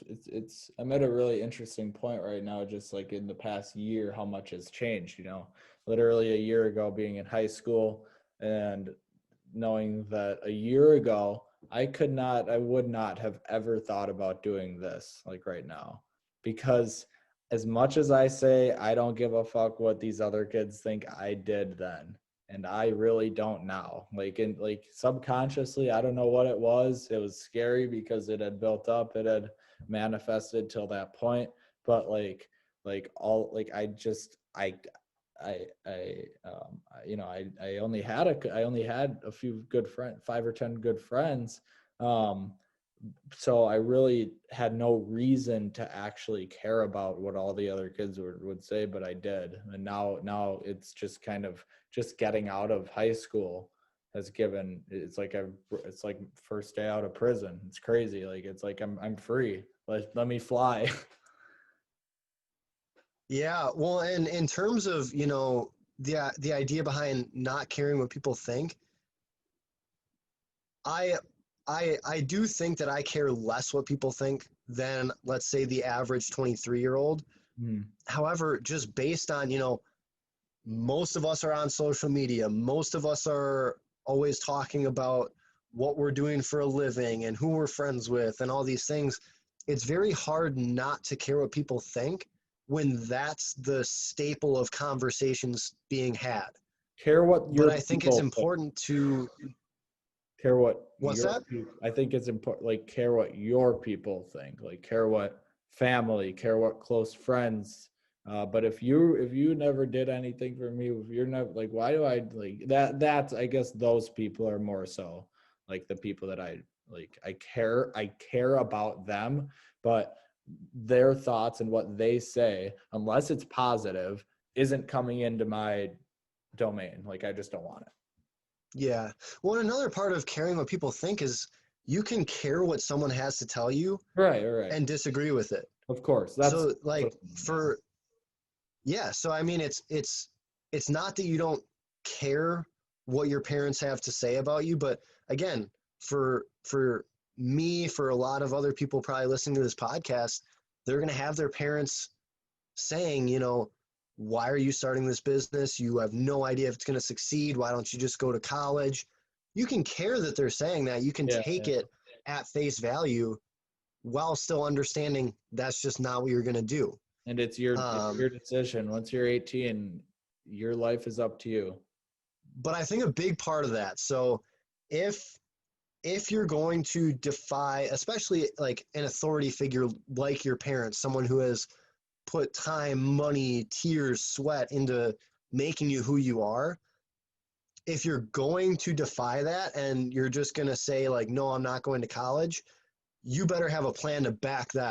it's I'm at a really interesting point right now, just like in the past year, how much has changed, literally a year ago being in high school and knowing that a year ago I would not have ever thought about doing this like right now, because as much as I say I don't give a fuck what these other kids think, I did then. And I really don't now. Like subconsciously, I don't know what it was. It was scary because it had built up, it had manifested till that point. But like all like I just I only had a few good friends, 5 or 10 good friends. Um, so I really had no reason to actually care about what all the other kids would say, but I did. And now it's just kind of just getting out of high school has given, it's like first day out of prison. It's crazy. Like, it's like, I'm free. Let me fly. Yeah, well, and in terms of, the idea behind not caring what people think, I I do think that I care less what people think than, let's say, the average 23-year-old. Hmm. However, just based on, most of us are on social media, most of us are always talking about what we're doing for a living and who we're friends with and all these things. It's very hard not to care what people think when that's the staple of conversations being had. Care what But your I think it's people think. important to, Care what what's your that? people, I think it's important, like, care what your people think, like, care what family, care what close friends. But if you never did anything for me, if you're never like, why do I like that's, I guess those people are more so like the people that I care about them, but their thoughts and what they say, unless it's positive, isn't coming into my domain. Like, I just don't want it. Yeah. Well, another part of caring what people think is you can care what someone has to tell you Right. and disagree with it. Of course, that's So like yeah. for yeah, so I mean it's not that you don't care what your parents have to say about you, but again, for me, for a lot of other people probably listening to this podcast, they're going to have their parents saying, why are you starting this business? You have no idea if it's going to succeed. Why don't you just go to college? You can care that they're saying that. You can Yeah, take yeah. it at face value while still understanding that's just not what you're going to do. And it's your Um, decision. Once you're 18, your life is up to you. but I think a big part of that. So if if you're going to defy, especially like an authority figure like your parents, someone who has put time, money, tears, sweat into making you who you are, if you're going to defy that and you're just going to say like, no, I'm not going to college, you better have a plan to back that